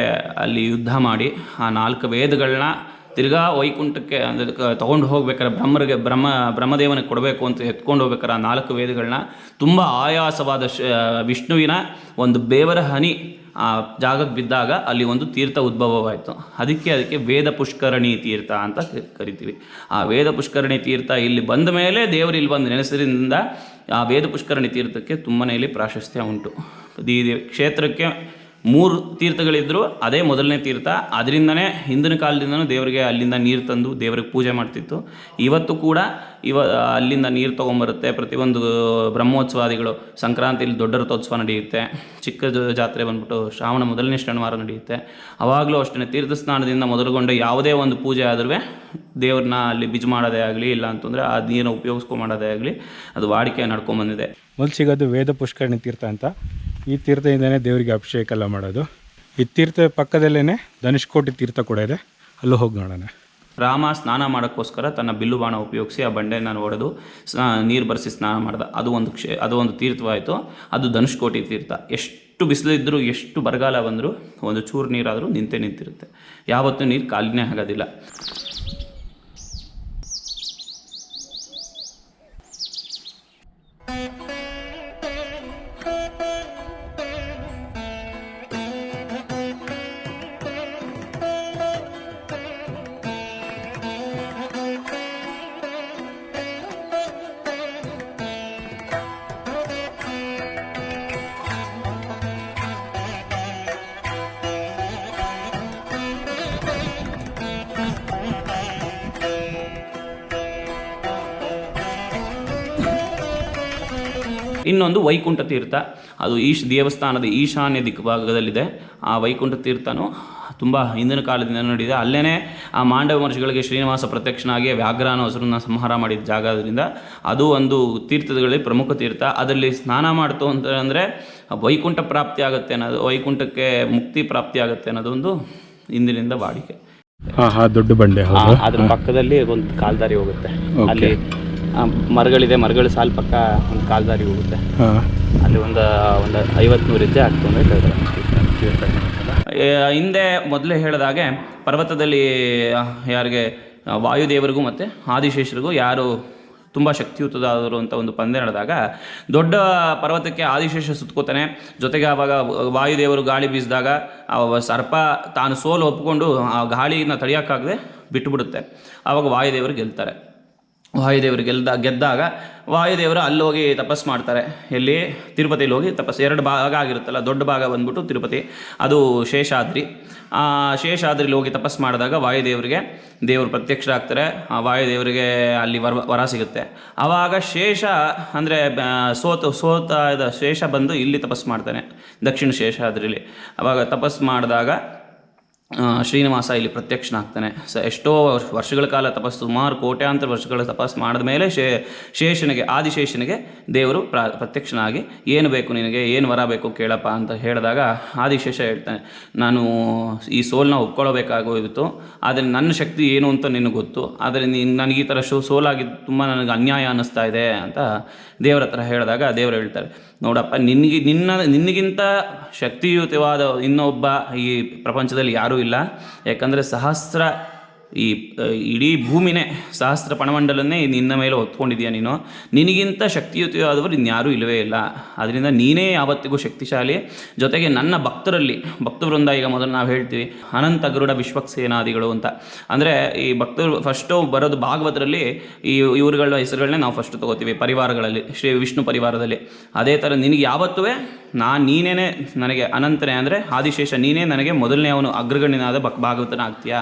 ಅಲ್ಲಿ ಯುದ್ಧ ಮಾಡಿ ಆ 4 ವೇದಗಳನ್ನ ತಿರ್ಗಾ ವೈಕುಂಠಕ್ಕೆ ಅಂದರೆ ತೊಗೊಂಡು ಹೋಗ್ಬೇಕಾದ್ರೆ ಬ್ರಹ್ಮದೇವನಿಗೆ ಕೊಡಬೇಕು ಅಂತ ಎತ್ಕೊಂಡು ಹೋಗ್ಬೇಕಾದ್ರೆ ಆ 4 ವೇದಗಳನ್ನ ತುಂಬ ಆಯಾಸವಾದ ವಿಷ್ಣುವಿನ ಒಂದು ಬೇವರ ಹನಿ ಆ ಜಾಗಕ್ಕೆ ಬಿದ್ದಾಗ ಅಲ್ಲಿ ಒಂದು ತೀರ್ಥ ಉದ್ಭವವಾಯಿತು. ಅದಕ್ಕೆ ವೇದ ಪುಷ್ಕರಣಿ ತೀರ್ಥ ಅಂತ ಕರಿತೀವಿ. ಆ ವೇದ ಪುಷ್ಕರಣಿ ತೀರ್ಥ ಇಲ್ಲಿ ಬಂದ ಮೇಲೆ ದೇವರು ಇಲ್ಲಿ ಬಂದು ನೆನೆಸೋದ್ರಿಂದ ಆ ವೇದ ಪುಷ್ಕರಣಿ ತೀರ್ಥಕ್ಕೆ ತುಂಬಾ ಇಲ್ಲಿ ಪ್ರಾಶಸ್ತ್ಯ ಉಂಟು. ಈ ಕ್ಷೇತ್ರಕ್ಕೆ 3 ತೀರ್ಥಗಳಿದ್ದರೂ ಅದೇ ಮೊದಲನೇ ತೀರ್ಥ. ಅದರಿಂದನೇ ಹಿಂದಿನ ಕಾಲದಿಂದನೂ ದೇವರಿಗೆ ಅಲ್ಲಿಂದ ನೀರು ತಂದು ದೇವರಿಗೆ ಪೂಜೆ ಮಾಡ್ತಿತ್ತು. ಇವತ್ತು ಕೂಡ ಅಲ್ಲಿಂದ ನೀರು ತೊಗೊಂಬರುತ್ತೆ. ಪ್ರತಿಯೊಂದು ಬ್ರಹ್ಮೋತ್ಸವಾದಿಗಳು, ಸಂಕ್ರಾಂತಿಯಲ್ಲಿ ದೊಡ್ಡ ರಥೋತ್ಸವ ನಡೆಯುತ್ತೆ. ಚಿಕ್ಕ ಜಾತ್ರೆ ಬಂದ್ಬಿಟ್ಟು ಶ್ರಾವಣ ಮೊದಲನೇ ಶನಿವಾರ ನಡೆಯುತ್ತೆ. ಆವಾಗಲೂ ಅಷ್ಟೇ ತೀರ್ಥ ಸ್ನಾನದಿಂದ ಮೊದಲುಗೊಂಡು ಯಾವುದೇ ಒಂದು ಪೂಜೆ ಆದ್ರೂ ದೇವ್ರನ್ನ ಅಲ್ಲಿ ಬಿಜ್ ಮಾಡೋದೇ ಆಗಲಿ, ಇಲ್ಲ ಅಂತಂದರೆ ಆ ನೀರನ್ನು ಉಪಯೋಗಿಸ್ಕೊಂಬೋದೇ ಆಗಲಿ, ಅದು ವಾಡಿಕೆ ನಡ್ಕೊಂಬಂದಿದೆ. ಮೊದಲು ಸಿಗೋದು ವೇದ ಪುಷ್ಕರಣಿ ತೀರ್ಥ ಅಂತ. ಈ ತೀರ್ಥದಿಂದನೇ ದೇವರಿಗೆ ಅಭಿಷೇಕ ಎಲ್ಲ ಮಾಡೋದು. ಈ ತೀರ್ಥ ಪಕ್ಕದಲ್ಲೇ ಧನುಷ್ಕೋಟಿ ತೀರ್ಥ ಕೂಡ ಇದೆ, ಅಲ್ಲೂ ಹೋಗಿ ನೋಡೋಣ. ರಾಮ ಸ್ನಾನ ಮಾಡೋಕ್ಕೋಸ್ಕರ ತನ್ನ ಬಿಲ್ಲು ಬಾಣ ಉಪಯೋಗಿಸಿ ಆ ಬಂಡೆಯನ್ನು ಹೊಡೆದು ನೀರು ಬರೆಸಿ ಸ್ನಾನ ಮಾಡ್ದ. ಅದು ಒಂದು ತೀರ್ಥವಾಯಿತು. ಅದು ಧನುಷ್ಕೋಟಿ ತೀರ್ಥ. ಎಷ್ಟು ಬಿಸಿಲಿದ್ದರೂ, ಎಷ್ಟು ಬರಗಾಲ ಬಂದರೂ, ಒಂದು ಚೂರು ನೀರಾದರೂ ನಿಂತಿರುತ್ತೆ. ಯಾವತ್ತೂ ನೀರು ಖಾಲಿನೇ ಆಗೋದಿಲ್ಲ. ಇನ್ನೊಂದು ವೈಕುಂಠ ತೀರ್ಥ. ಅದು ದೇವಸ್ಥಾನದ ಈಶಾನ್ಯ ದಿಕ್ಭಾಗದಲ್ಲಿದೆ. ಆ ವೈಕುಂಠ ತೀರ್ಥನೂ ತುಂಬ ಹಿಂದಿನ ಕಾಲದಿಂದ ನಡೆದಿದೆ. ಅಲ್ಲೇ ಆ ಮಾಂಡವ ಮಹರ್ಷಿಗಳಿಗೆ ಶ್ರೀನಿವಾಸ ಪ್ರತ್ಯಕ್ಷನಾಗಿ ವ್ಯಾಘ್ರನ ಹಸುರನ್ನ ಸಂಹಾರ ಮಾಡಿದ ಜಾಗ. ಅದರಿಂದ ಅದು ಒಂದು ತೀರ್ಥಗಳಲ್ಲಿ ಪ್ರಮುಖ ತೀರ್ಥ. ಅದರಲ್ಲಿ ಸ್ನಾನ ಮಾಡ್ತು ಅಂತಂದರೆ ವೈಕುಂಠ ಪ್ರಾಪ್ತಿ ಆಗುತ್ತೆ ಅನ್ನೋದು, ವೈಕುಂಠಕ್ಕೆ ಮುಕ್ತಿ ಪ್ರಾಪ್ತಿ ಆಗುತ್ತೆ ಅನ್ನೋದೊಂದು ಹಿಂದಿನಿಂದ ವಾಡಿಕೆ. ದೊಡ್ಡ ಬಂಡೆ, ಅದ್ರ ಪಕ್ಕದಲ್ಲಿ ಒಂದು ಕಾಲ್ದಾರಿ ಹೋಗುತ್ತೆ. ಅಲ್ಲಿ ಮರಗಳಿದೆ, ಮರಗಳ ಸಾಲ್ ಪಕ್ಕ ಒಂದು ಕಾಲ್ದಾರಿ ಹೋಗುತ್ತೆ. ಅಲ್ಲಿ ಒಂದು 50-100 ಹೆಜ್ಜೆ ಆಗ್ತದೆ. ಹಿಂದೆ ಮೊದಲೇ ಹೇಳಿದಾಗೆ ಪರ್ವತದಲ್ಲಿ ಯಾರಿಗೆ ವಾಯುದೇವರಿಗೂ ಮತ್ತು ಆದಿಶೇಷರಿಗೂ ಯಾರು ತುಂಬ ಶಕ್ತಿಯುತದಾದರು ಅಂತ ಒಂದು ಪಂದ್ಯ ನಡೆದಾಗ ದೊಡ್ಡ ಪರ್ವತಕ್ಕೆ ಆದಿಶೇಷ ಸುತ್ಕೋತಾನೆ. ಜೊತೆಗೆ ಆವಾಗ ವಾಯುದೇವರು ಗಾಳಿ ಬೀಸಿದಾಗ ಆ ಸರ್ಪ ತಾನು ಸೋಲು ಒಪ್ಪಿಕೊಂಡು ಆ ಗಾಳಿನ ತಡೆಯೋಕ್ಕಾಗದೆ ಬಿಟ್ಟುಬಿಡುತ್ತೆ. ಆವಾಗ ವಾಯುದೇವರು ಗೆಲ್ತಾರೆ. ವಾಯುದೇವರು ಗೆದ್ದಾಗ ವಾಯುದೇವರು ಅಲ್ಲೋಗಿ ತಪಸ್ಸು ಮಾಡ್ತಾರೆ. ಎಲ್ಲಿ? ತಿರುಪತಿಯಲ್ಲಿ ಹೋಗಿ ತಪಸ್ಸು. 2 ಭಾಗ ಆಗಿರುತ್ತಲ್ಲ, ದೊಡ್ಡ ಭಾಗ ಬಂದ್ಬಿಟ್ಟು ತಿರುಪತಿ, ಅದು ಶೇಷಾದ್ರಿ. ಆ ಶೇಷಾದ್ರಿಲಿ ಹೋಗಿ ತಪಸ್ಸು ಮಾಡಿದಾಗ ವಾಯುದೇವರಿಗೆ ದೇವರು ಪ್ರತ್ಯಕ್ಷರಾಗ್ತಾರೆ. ಆ ವಾಯುದೇವರಿಗೆ ಅಲ್ಲಿ ವರ ಸಿಗುತ್ತೆ. ಆವಾಗ ಶೇಷ ಅಂದರೆ ಸೋತಾದ ಶೇಷ ಬಂದು ಇಲ್ಲಿ ತಪಸ್ಸು ಮಾಡ್ತಾನೆ, ದಕ್ಷಿಣ ಶೇಷಾದ್ರಿಲಿ. ಆವಾಗ ತಪಸ್ಸು ಮಾಡಿದಾಗ ಶ್ರೀನಿವಾಸ ಇಲ್ಲಿ ಪ್ರತ್ಯಕ್ಷನಾಗ್ತಾನೆ. ಎಷ್ಟೋ ವರ್ಷಗಳ ಕಾಲ ತಪಸ್ಸು, ಸುಮಾರು ಕೋಟ್ಯಾಂತರ ವರ್ಷಗಳ ತಪಸ್ಸು ಮಾಡಿದ ಮೇಲೆ ಶೇಷನಿಗೆ, ಆದಿಶೇಷನಿಗೆ ದೇವರು ಪ್ರತ್ಯಕ್ಷನಾಗಿ ಏನು ಬೇಕು ನಿನಗೆ, ಏನು ವರ ಬೇಕು ಕೇಳಪ್ಪ ಅಂತ ಹೇಳಿದಾಗ ಆದಿಶೇಷ ಹೇಳ್ತಾನೆ, ನಾನು ಈ ಸೋಲನ್ನ ಒಪ್ಕೊಳ್ಳಬೇಕಾಗೋಯಿತು, ಆದರೆ ನನ್ನ ಶಕ್ತಿ ಏನು ಅಂತ ನಿನಗೆ ಗೊತ್ತು, ಆದರೆ ನನಗೆ ಈ ಥರ ಸೋಲಾಗಿ ತುಂಬ ನನಗೆ ಅನ್ಯಾಯ ಅನ್ನಿಸ್ತಾ ಇದೆ ಅಂತ ದೇವರ ಹತ್ರ ಹೇಳಿದಾಗ ದೇವರು ಹೇಳ್ತಾರೆ, ನೋಡಪ್ಪ, ನಿನಗಿಂತ ಶಕ್ತಿಯುತವಾದ ಇನ್ನೊಬ್ಬ ಈ ಪ್ರಪಂಚದಲ್ಲಿ ಯಾರೂ ಇಲ್ಲ. ಯಾಕಂದರೆ ಈ ಇಡೀ ಭೂಮಿನೇ, ಸಹಸ್ರ ಪಣಮಂಡಲನ್ನೇ ನಿನ್ನ ಮೇಲೆ ಹೊತ್ಕೊಂಡಿದೀಯ ನೀನು. ನಿನಗಿಂತ ಶಕ್ತಿಯುತವಾದವರು ಇನ್ಯಾರೂ ಇಲ್ಲವೇ ಇಲ್ಲ. ಅದರಿಂದ ನೀನೇ ಯಾವತ್ತಿಗೂ ಶಕ್ತಿಶಾಲಿ. ಜೊತೆಗೆ ನನ್ನ ಭಕ್ತವೃಂದ, ಈಗ ಮೊದಲು ನಾವು ಹೇಳ್ತೀವಿ ಅನಂತ ಗರುಡ ವಿಶ್ವಕ್ಸೇನಾದಿಗಳು ಅಂತ. ಅಂದರೆ ಈ ಭಕ್ತರು ಫಸ್ಟು ಬರೋದು ಭಾಗವತರಲ್ಲಿ ಇವ್ರುಗಳ ಹೆಸರುಗಳನ್ನೇ ನಾವು ಫಸ್ಟ್ ತೊಗೋತೀವಿ ಪರಿವಾರಗಳಲ್ಲಿ, ಶ್ರೀ ವಿಷ್ಣು ಪರಿವಾರದಲ್ಲಿ. ಅದೇ ಥರ ನಿನಗೆ ಯಾವತ್ತೂ ನೀನೇ ನನಗೆ ಅನಂತನೇ, ಅಂದರೆ ಆದಿಶೇಷ ನೀನೇ ನನಗೆ ಮೊದಲನೇ ಅವನು ಅಗ್ರಗಣ್ಯನಾದ ಭಾಗವತನ ಆಗ್ತೀಯಾ.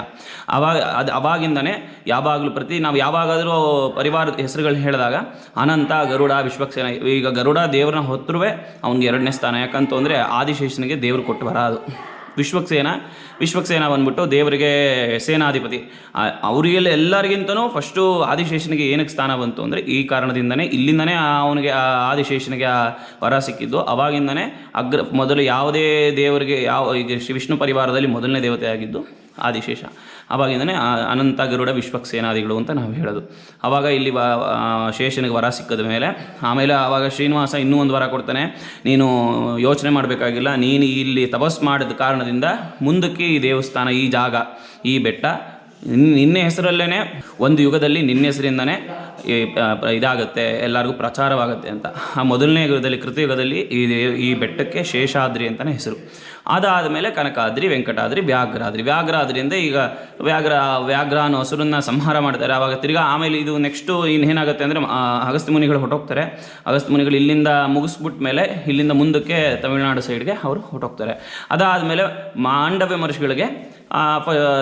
ಅವಾಗಿಂದನೇ ಯಾವಾಗಲೂ ನಾವು ಯಾವಾಗಾದರೂ ಪರಿವಾರದ ಹೆಸರುಗಳನ್ನ ಹೇಳಿದಾಗ ಅನಂತ, ಗರುಡ, ವಿಶ್ವಕ್ಸೇನ. ಈಗ ಗರುಡ ದೇವ್ರನ್ನ ಹೊತ್ತರುವೆ ಅವ್ನಿಗೆ 2ನೇ ಸ್ಥಾನ. ಯಾಕಂತ ಅಂದರೆ ಆದಿಶೇಷನಿಗೆ ದೇವರು ಕೊಟ್ಟು ಬರ ಅದು. ವಿಶ್ವಕ್ಸೇನ ಬಂದ್ಬಿಟ್ಟು ದೇವರಿಗೆ ಸೇನಾಧಿಪತಿ. ಅವರಿಗೆಲ್ಲ ಎಲ್ಲರಿಗಿಂತನೂ ಫಸ್ಟು ಆದಿಶೇಷನಿಗೆ ಏನಕ್ಕೆ ಸ್ಥಾನ ಬಂತು ಅಂದರೆ ಈ ಕಾರಣದಿಂದನೇ, ಇಲ್ಲಿಂದನೇ ಅವನಿಗೆ ಆದಿಶೇಷನಿಗೆ ವರ ಸಿಕ್ಕಿದ್ದು. ಅವಾಗಿಂದನೇ ಮೊದಲು ಯಾವುದೇ ದೇವರಿಗೆ ಈಗ ಶ್ರೀ ವಿಷ್ಣು ಪರಿವಾರದಲ್ಲಿ ಮೊದಲನೇ ದೇವತೆ ಆಗಿದ್ದು ಆದಿಶೇಷ. ಆವಾಗಿಂದನೇ ಅನಂತ, ಗರುಡ, ವಿಶ್ವಕ್ಸೇನಾದಿಗಳು ಅಂತ ನಾವು ಹೇಳೋದು. ಆವಾಗ ಇಲ್ಲಿ ಶೇಷನಿಗೆ ವರ ಸಿಕ್ಕಿದ ಮೇಲೆ ಆಮೇಲೆ ಆವಾಗ ಶ್ರೀನಿವಾಸ ಇನ್ನೂ ಒಂದು ವರ ಕೊಡ್ತಾನೆ, ನೀನು ಯೋಚನೆ ಮಾಡಬೇಕಾಗಿಲ್ಲ, ನೀನು ಇಲ್ಲಿ ತಪಸ್ಸು ಮಾಡಿದ ಕಾರಣದಿಂದ ಮುಂದಕ್ಕೆ ಈ ದೇವಸ್ಥಾನ, ಈ ಜಾಗ, ಈ ಬೆಟ್ಟ ನಿನ್ನ ಹೆಸರಲ್ಲೇ ಒಂದು ಯುಗದಲ್ಲಿ ನಿನ್ನ ಹೆಸರಿಂದನೇ ಇದಾಗುತ್ತೆ, ಎಲ್ಲರಿಗೂ ಪ್ರಚಾರವಾಗುತ್ತೆ ಅಂತ. ಆ ಮೊದಲನೇ ಯುಗದಲ್ಲಿ, ಕೃತಯುಗದಲ್ಲಿ ಈ ಬೆಟ್ಟಕ್ಕೆ ಶೇಷಾದ್ರಿ ಅಂತಲೇ ಹೆಸರು. ಅದಾದ ಮೇಲೆ ಕನಕಾದ್ರಿ, ವೆಂಕಟಾದ್ರಿ, ವ್ಯಾಘ್ರಾದ್ರಿಯಿಂದ ಈಗ ವ್ಯಾಘ್ರ ಅನ್ನೋ ಹಸುರನ್ನ ಸಂಹಾರ ಮಾಡ್ತಾರೆ. ಆವಾಗ ತಿರ್ಗಾ ಆಮೇಲೆ ಇದು ನೆಕ್ಸ್ಟು ಇನ್ನೇನಾಗುತ್ತೆ ಅಂದರೆ ಅಗಸ್ತ್ಯ ಮುನಿಗಳು ಹೊರಟೋಗ್ತಾರೆ. ಅಗಸ್ತ್ಯ ಮುನಿಗಳು ಇಲ್ಲಿಂದ ಮುಗಿಸ್ಬಿಟ್ಟ ಮೇಲೆ ಇಲ್ಲಿಂದ ಮುಂದಕ್ಕೆ ತಮಿಳುನಾಡು ಸೈಡ್ಗೆ ಅವರು ಹೊರಟೋಗ್ತಾರೆ. ಅದಾದಮೇಲೆ ಮಾಂಡವ್ಯ ಮಹರ್ಷಿಗಳಿಗೆ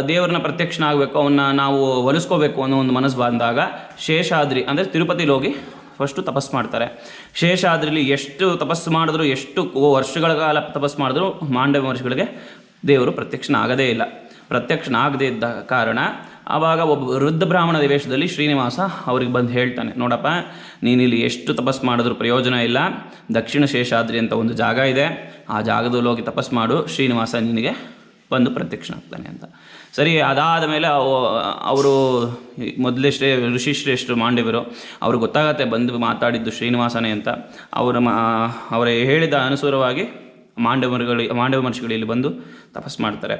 ದೇವ್ರನ್ನ ಪ್ರತ್ಯಕ್ಷನ ಆಗಬೇಕು, ಅವನ್ನ ನಾವು ಒಲಿಸ್ಕೋಬೇಕು ಅನ್ನೋ ಒಂದು ಮನಸ್ಸು ಬಂದಾಗ ಶೇಷಾದ್ರಿ ಅಂದರೆ ತಿರುಪತಿಲಿ ಹೋಗಿ ಫಸ್ಟು ತಪಸ್ಸು ಮಾಡ್ತಾರೆ. ಶೇಷಾದ್ರಿಲಿ ಎಷ್ಟು ತಪಸ್ಸು ಮಾಡಿದ್ರು, ಎಷ್ಟು ವರ್ಷಗಳ ಕಾಲ ತಪಸ್ಸು ಮಾಡಿದ್ರು ಮಾಂಡವ್ಯ ಮಹರ್ಷಿಗಳಿಗೆ ದೇವರು ಪ್ರತ್ಯಕ್ಷನ ಆಗದೇ ಇದ್ದ ಕಾರಣ ಆವಾಗ ಒಬ್ಬ ವೃದ್ಧ ಬ್ರಾಹ್ಮಣ ವೇಷದಲ್ಲಿ ಶ್ರೀನಿವಾಸ ಅವ್ರಿಗೆ ಬಂದು ಹೇಳ್ತಾನೆ, ನೋಡಪ್ಪ, ನೀನಿಲ್ಲಿ ಎಷ್ಟು ತಪಸ್ಸು ಮಾಡಿದ್ರು ಪ್ರಯೋಜನ ಇಲ್ಲ, ದಕ್ಷಿಣ ಶೇಷಾದ್ರಿ ಅಂತ ಒಂದು ಜಾಗ ಇದೆ, ಆ ಜಾಗದಲ್ಲಿ ಹೋಗಿ ತಪಸ್ಸು ಮಾಡು, ಶ್ರೀನಿವಾಸ ನಿನಗೆ ಬಂದು ಪ್ರತ್ಯಕ್ಷನಾಗ್ತಾನೆ ಅಂತ. ಸರಿ, ಅದಾದ ಮೇಲೆ ಅವರು ಮೊದಲೇ ಋಷಿಶ್ರೇಷ್ಠರು ಮಾಂಡವ್ಯರು, ಅವ್ರಿಗೆ ಗೊತ್ತಾಗತ್ತೆ ಬಂದು ಮಾತಾಡಿದ್ದು ಶ್ರೀನಿವಾಸನೇ ಅಂತ. ಅವರ ಹೇಳಿದ ಅನುಸಾರವಾಗಿ ಮಾಂಡವ್ಯ ಮಹರ್ಷಿಗಳು ಇಲ್ಲಿ ಬಂದು ತಪಸ್ಸು ಮಾಡ್ತಾರೆ.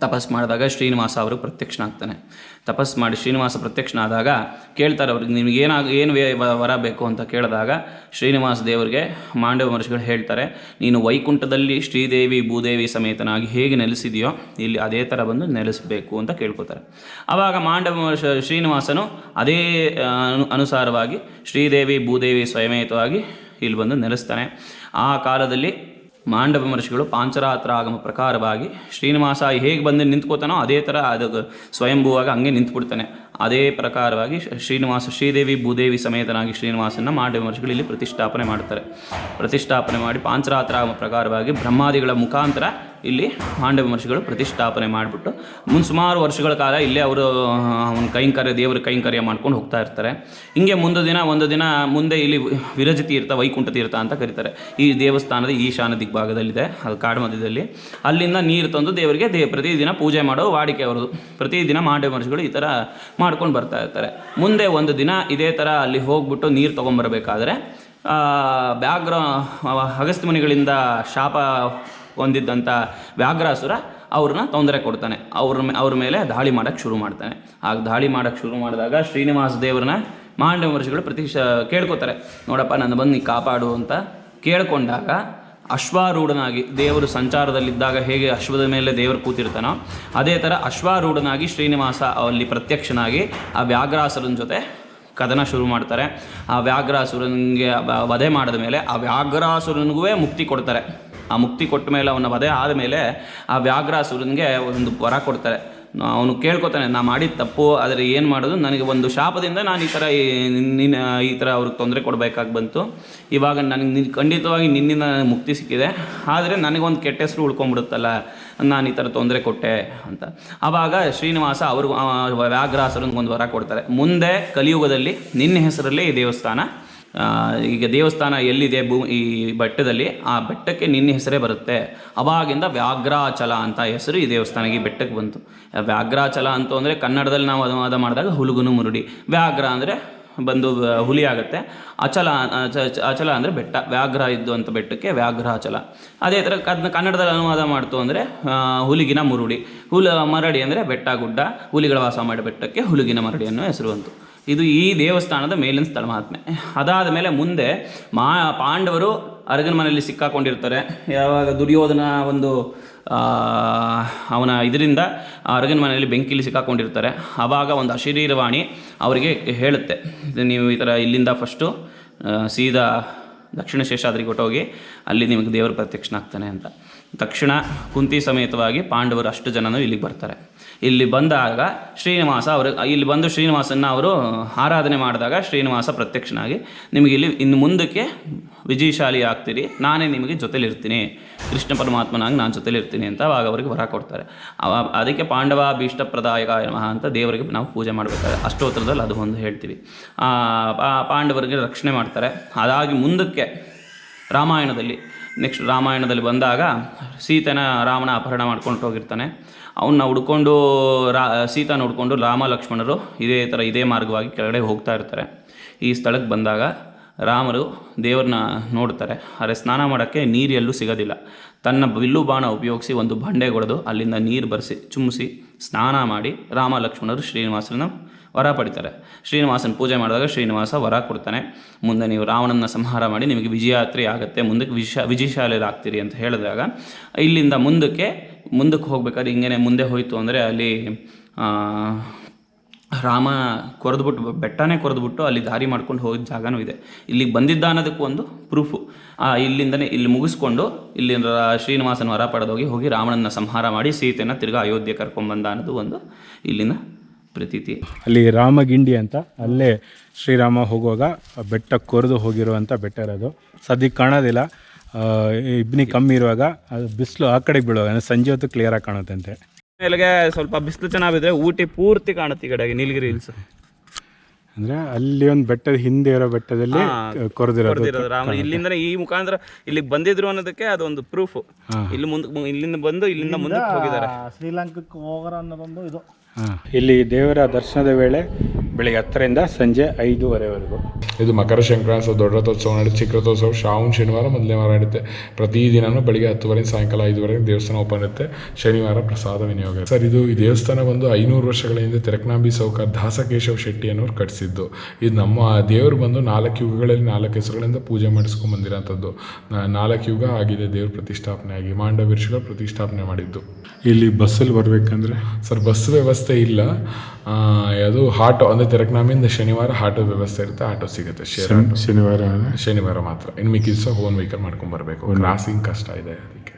ತಪಸ್ಸು ಮಾಡಿದಾಗ ಶ್ರೀನಿವಾಸ ಅವರು ಪ್ರತ್ಯಕ್ಷನಾಗ್ತಾನೆ. ತಪಸ್ಸು ಮಾಡಿ ಶ್ರೀನಿವಾಸ ಪ್ರತ್ಯಕ್ಷನಾದಾಗ ಕೇಳ್ತಾರೆ ಅವ್ರಿಗೆ, ನಿಮಗೆ ಏನು ವರ ಬೇಕು ಅಂತ ಕೇಳಿದಾಗ ಶ್ರೀನಿವಾಸ ದೇವರಿಗೆ ಮಾಂಡವ್ಯ ಮಹರ್ಷಿಗಳು ಹೇಳ್ತಾರೆ, ನೀನು ವೈಕುಂಠದಲ್ಲಿ ಶ್ರೀದೇವಿ ಭೂದೇವಿ ಸಮೇತನಾಗಿ ಹೇಗೆ ನೆಲೆಸಿದೆಯೋ ಇಲ್ಲಿ ಅದೇ ಥರ ಬಂದು ನೆಲೆಸಬೇಕು ಅಂತ ಕೇಳ್ಕೊತಾರೆ. ಆವಾಗ ಮಾಂಡವ್ಯ ಶ್ರೀನಿವಾಸನು ಅದೇ ಅನುಸಾರವಾಗಿ ಶ್ರೀದೇವಿ ಭೂದೇವಿ ಸ್ವಯಮೇತವಾಗಿ ಇಲ್ಲಿ ಬಂದು ನೆಲೆಸ್ತಾನೆ. ಆ ಕಾಲದಲ್ಲಿ ಮಾಂಡವ್ಯ ಮಹರ್ಷಿಗಳು ಪಾಂಚರಾತ್ರ ಆಗಮ ಪ್ರಕಾರವಾಗಿ ಶ್ರೀನಿವಾಸ ಹೇಗೆ ಬಂದು ನಿಂತ್ಕೋತಾನೋ ಅದೇ ಥರ ಅದು ಸ್ವಯಂಭೂವಾಗಿ ಹಂಗೆ ನಿಂತ್ಬಿಡ್ತಾನೆ. ಅದೇ ಪ್ರಕಾರವಾಗಿ ಶ್ರೀದೇವಿ ಭೂದೇವಿ ಸಮೇತನಾಗಿ ಶ್ರೀನಿವಾಸನ ಮಾಂಡವ್ಯ ಮಹರ್ಷಿಗಳು ಇಲ್ಲಿ ಪ್ರತಿಷ್ಠಾಪನೆ ಮಾಡಿ ಪಾಂಚರಾತ್ರ ಆಗಮ ಪ್ರಕಾರವಾಗಿ ಬ್ರಹ್ಮಾದಿಗಳ ಮುಖಾಂತರ ಇಲ್ಲಿ ಮಾಂಡವ್ಯ ಮಹರ್ಷಿಗಳು ಪ್ರತಿಷ್ಠಾಪನೆ ಮಾಡಿಬಿಟ್ಟು ಸುಮಾರು ವರ್ಷಗಳ ಕಾಲ ಇಲ್ಲೇ ಅವರು ದೇವರ ಕೈಂಕರ್ಯ ಮಾಡ್ಕೊಂಡು ಹೋಗ್ತಾ ಇರ್ತಾರೆ. ಹಿಂಗೆ ಒಂದು ದಿನ ಮುಂದೆ ಇಲ್ಲಿ ವಿರಜ ತೀರ್ಥ, ವೈಕುಂಠ ತೀರ್ಥ ಅಂತ ಕರೀತಾರೆ. ಈ ದೇವಸ್ಥಾನದ ಈಶಾನ್ಯ ದಿಗ್ಭಾಗದಲ್ಲಿದೆ, ಅದು ಕಾಡು ಮಧ್ಯದಲ್ಲಿ. ಅಲ್ಲಿಂದ ನೀರು ತಂದು ದೇವರಿಗೆ ಪ್ರತಿದಿನ ಪೂಜೆ ಮಾಡೋ ವಾಡಿಕೆ ಅವರದು. ಪ್ರತಿದಿನ ಮಾಂಡವ್ಯ ಮಹರ್ಷಿಗಳು ಈ ಥರ ಮಾಡ್ಕೊಂಡು ಬರ್ತಾ ಇರ್ತಾರೆ. ಮುಂದೆ ಒಂದು ದಿನ ಇದೇ ಥರ ಅಲ್ಲಿ ಹೋಗ್ಬಿಟ್ಟು ನೀರು ತೊಗೊಂಬರ್ಬೇಕಾದ್ರೆ ಅಗಸ್ತ್ಯ ಮುನಿಗಳಿಂದ ಶಾಪ ಹೊಂದಿದ್ದಂಥ ವ್ಯಾಘ್ರಾಸುರ ಅವ್ರನ್ನ ತೊಂದರೆ ಕೊಡ್ತಾನೆ. ಅವ್ರ ಮೇಲೆ ದಾಳಿ ಮಾಡೋಕ್ಕೆ ಶುರು ಮಾಡ್ತಾನೆ. ಆಗ ದಾಳಿ ಮಾಡೋಕ್ಕೆ ಶುರು ಮಾಡಿದಾಗ ಶ್ರೀನಿವಾಸ ದೇವ್ರನ್ನ ಮಾಂಡವ್ಯ ಮಹರ್ಷಿಗಳು ಕೇಳ್ಕೊತಾರೆ, ನೋಡಪ್ಪ, ನನ್ನ ಬಂದು ನೀ ಕಾಪಾಡು ಅಂತ ಕೇಳ್ಕೊಂಡಾಗ ಅಶ್ವಾರೂಢನಾಗಿ ದೇವರು ಸಂಚಾರದಲ್ಲಿದ್ದಾಗ ಹೇಗೆ ಅಶ್ವದ ಮೇಲೆ ದೇವರು ಕೂತಿರ್ತಾನೋ ಅದೇ ಥರ ಅಶ್ವಾರೂಢನಾಗಿ ಶ್ರೀನಿವಾಸ ಅಲ್ಲಿ ಪ್ರತ್ಯಕ್ಷನಾಗಿ ಆ ವ್ಯಾಘ್ರಾಸುರನ ಜೊತೆ ಕದನ ಶುರು ಮಾಡ್ತಾರೆ. ಆ ವ್ಯಾಘ್ರಾಸುರನಿಗೆ ವಧೆ ಮಾಡಿದ ಮೇಲೆ ಆ ವ್ಯಾಘ್ರಾಸುರನಿಗೂ ಮುಕ್ತಿ ಕೊಡ್ತಾರೆ. ಆ ಮುಕ್ತಿ ಕೊಟ್ಟ ಮೇಲೆ ಅವನ ವಧೆ ಆದಮೇಲೆ ಆ ವ್ಯಾಘ್ರಾಸುರನಿಗೆ ಒಂದು ವರ ಕೊಡ್ತಾರೆ, ಅವನು ಕೇಳ್ಕೊತಾನೆ, ನಾ ಮಾಡಿದ ತಪ್ಪು, ಆದರೆ ಏನು ಮಾಡೋದು, ನನಗೆ ಒಂದು ಶಾಪದಿಂದ ನಾನು ಈ ಥರ ಅವ್ರಿಗೆ ತೊಂದರೆ ಕೊಡಬೇಕಾಗಿ ಬಂತು. ಇವಾಗ ನನಗೆ ಖಂಡಿತವಾಗಿ ನಿನ್ನಿಂದ ನನಗೆ ಮುಕ್ತಿ ಸಿಕ್ಕಿದೆ, ಆದರೆ ನನಗೊಂದು ಕೆಟ್ಟ ಹೆಸರು ಉಳ್ಕೊಂಬಿಡುತ್ತಲ್ಲ, ನಾನು ಈ ಥರ ತೊಂದರೆ ಕೊಟ್ಟೆ ಅಂತ. ಆವಾಗ ಶ್ರೀನಿವಾಸ ಅವ್ರಿಗೆ ವ್ಯಾಘ್ರಾಸುರನಿಗೆ ಒಂದು ವರ ಕೊಡ್ತಾರೆ, ಮುಂದೆ ಕಲಿಯುಗದಲ್ಲಿ ನಿನ್ನ ಹೆಸರಲ್ಲೇ ಈ ದೇವಸ್ಥಾನ, ಈಗ ದೇವಸ್ಥಾನ ಎಲ್ಲಿದೆ ಈ ಬೆಟ್ಟದಲ್ಲಿ, ಆ ಬೆಟ್ಟಕ್ಕೆ ನಿನ್ನ ಹೆಸರೇ ಬರುತ್ತೆ. ಅವಾಗಿಂದ ವ್ಯಾಘ್ರಾಚಲ ಅಂತ ಹೆಸರು ಈ ದೇವಸ್ಥಾನಕ್ಕೆ, ಈ ಬೆಟ್ಟಕ್ಕೆ ಬಂತು. ವ್ಯಾಘ್ರಾಚಲ ಅಂತ ಅಂದರೆ ಕನ್ನಡದಲ್ಲಿ ನಾವು ಅನುವಾದ ಮಾಡಿದಾಗ ಹುಲುಗುನು ಮುರುಡಿ, ವ್ಯಾಘ್ರ ಅಂದರೆ ಬಂದು ಹುಲಿ ಆಗುತ್ತೆ, ಅಚಲ ಅಂದರೆ ಬೆಟ್ಟ, ವ್ಯಾಘ್ರ ಇದ್ದು ಅಂತ ಬೆಟ್ಟಕ್ಕೆ ವ್ಯಾಘ್ರಾಚಲ. ಅದೇ ಥರ ಕನ್ನಡದಲ್ಲಿ ಅನುವಾದ ಮಾಡ್ತು ಅಂದರೆ ಹುಲಿಗಿನ ಮುರುಡಿ, ಮರಡಿ ಅಂದರೆ ಬೆಟ್ಟ ಗುಡ್ಡ, ಹುಲಿಗಳ ವಾಸ ಮಾಡೋ ಬೆಟ್ಟಕ್ಕೆ ಹುಲಿಗಿನ ಮರಡಿ ಅನ್ನೋ ಹೆಸರು ಬಂತು. ಇದು ಈ ದೇವಸ್ಥಾನದ ಮೇಲಿನ ಸ್ಥಳ ಮಹಾತ್ಮೆ. ಅದಾದ ಮೇಲೆ ಮುಂದೆ ಪಾಂಡವರು ಅರಗನ ಮನೆಯಲ್ಲಿ ಸಿಕ್ಕಾಕೊಂಡಿರ್ತಾರೆ. ಯಾವಾಗ ದುರ್ಯೋಧನ ಒಂದು ಅವನ ಇದರಿಂದ ಅರಗನ ಮನೆಯಲ್ಲಿ ಬೆಂಕಿಲಿ ಸಿಕ್ಕಾಕೊಂಡಿರ್ತಾರೆ. ಆವಾಗ ಒಂದು ಅಶರೀರವಾಣಿ ಅವರಿಗೆ ಹೇಳುತ್ತೆ, ನೀವು ಈ ಥರ ಇಲ್ಲಿಂದ ಫಸ್ಟು ಸೀದಾ ದಕ್ಷಿಣ ಶೇಷಾದ್ರಿಗೆ ಹೊಟ್ಟೋಗಿ ಅಲ್ಲಿ ನಿಮಗೆ ದೇವರು ಪ್ರತ್ಯಕ್ಷ ಆಗ್ತಾನೆ ಅಂತ. ತಕ್ಷಣ ಕುಂತಿ ಸಮೇತವಾಗಿ ಪಾಂಡವರು ಅಷ್ಟು ಜನನೂ ಇಲ್ಲಿಗೆ ಬರ್ತಾರೆ. ಇಲ್ಲಿ ಬಂದಾಗ ಶ್ರೀನಿವಾಸ ಇಲ್ಲಿ ಬಂದು ಶ್ರೀನಿವಾಸನ ಅವರು ಆರಾಧನೆ ಮಾಡಿದಾಗ ಶ್ರೀನಿವಾಸ ಪ್ರತ್ಯಕ್ಷನಾಗಿ, ನಿಮಗೆ ಇಲ್ಲಿ ಇನ್ನು ಮುಂದಕ್ಕೆ ವಿಜಯಶಾಲಿ ಆಗ್ತೀರಿ, ನಾನೇ ನಿಮಗೆ ಜೊತೆಲಿರ್ತೀನಿ, ಕೃಷ್ಣ ಪರಮಾತ್ಮನಾಗಿ ನಾನು ಜೊತೆಲಿರ್ತೀನಿ ಅಂತ ಅವಾಗ ಅವರಿಗೆ ವರ ಕೊಡ್ತಾರೆ. ಅದಕ್ಕೆ ಪಾಂಡವ ಭೀಷ್ಟಪ್ರದಾಯಕ ನಮಃ ಅಂತ ದೇವರಿಗೆ ನಾವು ಪೂಜೆ ಮಾಡಬೇಕಾದ್ರೆ ಅಷ್ಟೋತ್ತರದಲ್ಲಿ ಅದು ಒಂದು ಹೇಳ್ತೀವಿ. ಪಾಂಡವರಿಗೆ ರಕ್ಷಣೆ ಮಾಡ್ತಾರೆ. ಅದಾಗಿ ಮುಂದಕ್ಕೆ ರಾಮಾಯಣದಲ್ಲಿ ಬಂದಾಗ ಸೀತೆನ ರಾಮನ ಅಪಹರಣ ಮಾಡ್ಕೊಂಡು ಹೋಗಿರ್ತಾನೆ. ಅವನ್ನ ಹುಡ್ಕೊಂಡು ಸೀತಾನ ಹುಡ್ಕೊಂಡು ರಾಮ ಲಕ್ಷ್ಮಣರು ಇದೇ ಮಾರ್ಗವಾಗಿ ಕೆಳಗಡೆ ಹೋಗ್ತಾ ಇರ್ತಾರೆ. ಈ ಸ್ಥಳಕ್ಕೆ ಬಂದಾಗ ರಾಮರು ದೇವ್ರನ್ನ ನೋಡ್ತಾರೆ. ಆದರೆ ಸ್ನಾನ ಮಾಡೋಕ್ಕೆ ನೀರು ಎಲ್ಲೂ ಸಿಗೋದಿಲ್ಲ. ತನ್ನ ಬಿಲ್ಲು ಬಾಣ ಉಪಯೋಗಿಸಿ ಒಂದು ಬಂಡೆ ಹೊಡೆದು ಅಲ್ಲಿಂದ ನೀರು ಚುಮ್ಮಿಸಿ ಸ್ನಾನ ಮಾಡಿ ರಾಮ ಲಕ್ಷ್ಮಣರು ಶ್ರೀನಿವಾಸನ ವರ ಪಡಿತಾರೆ. ಶ್ರೀನಿವಾಸನ ಪೂಜೆ ಮಾಡಿದಾಗ ಶ್ರೀನಿವಾಸ ವರ ಕೊಡ್ತಾನೆ, ಮುಂದೆ ನೀವು ರಾವಣನ ಸಂಹಾರ ಮಾಡಿ ನಿಮಗೆ ವಿಜಯಾತ್ರೆ ಆಗುತ್ತೆ, ಮುಂದಕ್ಕೆ ವಿಜಯಶಾಲಿರಾಗ್ತೀರಿ ಅಂತ ಹೇಳಿದಾಗ ಇಲ್ಲಿಂದ ಮುಂದಕ್ಕೆ ಹೋಗ್ಬೇಕಾದ್ರೆ ಹಿಂಗೇನೆ ಮುಂದೆ ಹೋಯಿತು ಅಂದರೆ ಅಲ್ಲಿ ರಾಮ ಬೆಟ್ಟನೇ ಕೊರೆದ್ಬಿಟ್ಟು ಅಲ್ಲಿ ದಾರಿ ಮಾಡ್ಕೊಂಡು ಹೋಗಿದ್ದ ಜಾಗನೂ ಇದೆ. ಇಲ್ಲಿಗೆ ಬಂದಿದ್ದ ಅನ್ನೋದಕ್ಕೆ ಒಂದು ಪ್ರೂಫು. ಇಲ್ಲಿ ಮುಗಿಸ್ಕೊಂಡು ಇಲ್ಲಿ ಶ್ರೀನಿವಾಸನ ವರ ಪಡೆದೋಗಿ ಹೋಗಿ ರಾವಣನ ಸಂಹಾರ ಮಾಡಿ ಸೀತೆನ ತಿರ್ಗಾ ಅಯೋಧ್ಯೆ ಕರ್ಕೊಂಡ್ಬಂದ ಅನ್ನೋದು ಒಂದು ಇಲ್ಲಿನ ಪ್ರತೀತಿ. ಅಲ್ಲಿ ರಾಮಗಿಂಡಿ ಅಂತ, ಅಲ್ಲೇ ಶ್ರೀರಾಮ ಹೋಗುವಾಗ ಬೆಟ್ಟ ಕೊರೆದು ಹೋಗಿರುವಂಥ ಬೆಟ್ಟ ಇರೋದು. ಸದ್ಯಕ್ಕೆ ಕಾಣೋದಿಲ್ಲ, ಇಬ್ನಿ ಕಮ್ಮಿ ಇರುವಾಗ ಅದು ಬಿಸಿಲು ಆ ಕಡೆಗೆ ಬೀಳುವಾಗ ಸಂಜೆ ಹೊತ್ತು ಕ್ಲಿಯರಾಗಿ ಕಾಣುತ್ತಂತೆ. ಮೇಲೆಗೆ ಸ್ವಲ್ಪ ಬಿಸಿಲು ಚೆನ್ನಾಗಿದ್ರೆ ಊಟಿ ಪೂರ್ತಿ ಕಾಣುತ್ತೆ ಈ ಕಡೆಗೆ ನೀಲಗಿರಿ ಹಿಲ್ಸ್. ಅಂದರೆ ಅಲ್ಲಿ ಒಂದು ಬೆಟ್ಟದ ಹಿಂದೆ ಇರೋ ಬೆಟ್ಟದಲ್ಲಿ ಕೊರೆದಿರೋದು ರಾಮ. ಇಲ್ಲಿಂದ ಈ ಮುಖಾಂತರ ಇಲ್ಲಿಗೆ ಬಂದಿದ್ರು ಅನ್ನೋದಕ್ಕೆ ಅದೊಂದು ಪ್ರೂಫ್. ಇಲ್ಲಿಂದ ಬಂದು ಇಲ್ಲಿಂದ ಮುಂದೆ ಹೋಗಿದ್ದಾರೆ. ಶ್ರೀಲಂಕಕ್ಕೆ ಹೋಗೋರ ಅನ್ನೋದೊಂದು ಇದು. ಇಲ್ಲಿ ದೇವರ ದರ್ಶನದ ವೇಳೆ ಬೆಳಿಗ್ಗೆ 10ರಿಂದ ಸಂಜೆ 5:30ವರೆಗೂ. ಇದು ಮಕರ ಸಂಕ್ರಾಂತಿ ದೊಡ್ಡ ರಥೋತ್ಸವ ನಡೆಯುತ್ತೆ. ಚಿಕ್ಕ ರಥೋತ್ಸವ ಶ್ರಾವಣ ಶನಿವಾರ ಮೊದಲನೇ ವಾರ ನಡೆಯುತ್ತೆ. ಪ್ರತಿದಿನವೂ ಬೆಳಿಗ್ಗೆ 10:30 ಸಾಯಂಕಾಲ 5:00 ದೇವಸ್ಥಾನ ಓಪನ್ ಇರುತ್ತೆ. ಶನಿವಾರ ಪ್ರಸಾದ ವಿನಿಯೋಗ. ಸರ್, ಇದು ಈ ದೇವಸ್ಥಾನ ಬಂದು 500 ವರ್ಷಗಳ ಹಿಂದೆ ತೆರಕನಾಂಬಿ ಸೌಕರ್ ದಾಸಕೇಶವ ಶೆಟ್ಟಿ ಅನ್ನೋರು ಕಟ್ಟಿಸಿದ್ದು. ಇದು ನಮ್ಮ ದೇವರು ಬಂದು 4 ಯುಗಗಳಲ್ಲಿ 4 ಹೆಸರುಗಳಿಂದ ಪೂಜೆ ಮಾಡಿಸ್ಕೊಂಡು ಬಂದಿರೋಂಥದ್ದು. 4 ಯುಗ ಆಗಿದೆ ದೇವ್ರ ಪ್ರತಿಷ್ಠಾಪನೆ ಆಗಿ. ಮಾಂಡವ ಋಷಿಗಳು ಪ್ರತಿಷ್ಠಾಪನೆ ಮಾಡಿದ್ದು. ಇಲ್ಲಿ ಬಸ್ಸಲ್ಲಿ ಬರಬೇಕಂದ್ರೆ ಸರ್ ಬಸ್ ವ್ಯವಸ್ಥೆ ಇಲ್ಲ. ಅದು ಆಟೋ ಅಂದರೆ ತೆರಕನಾಂಬಿಯಿಂದ ಶನಿವಾರ ಆಟೋ ವ್ಯವಸ್ಥೆ ಇರುತ್ತೆ, ಆಟೋ ಸಿಗುತ್ತೆ. ಶನಿವಾರ ಮಾತ್ರ. ಇನ್ನು ಮಿಕ್ಕಿದ ದಿವಸ ಓನ್ ವೆಹಿಕಲ್ ಮಾಡ್ಕೊಂಡು ಬರಬೇಕು. ಕ್ರಾಸಿಂಗ್ ಕಷ್ಟ ಇದೆ ಅದಕ್ಕೆ.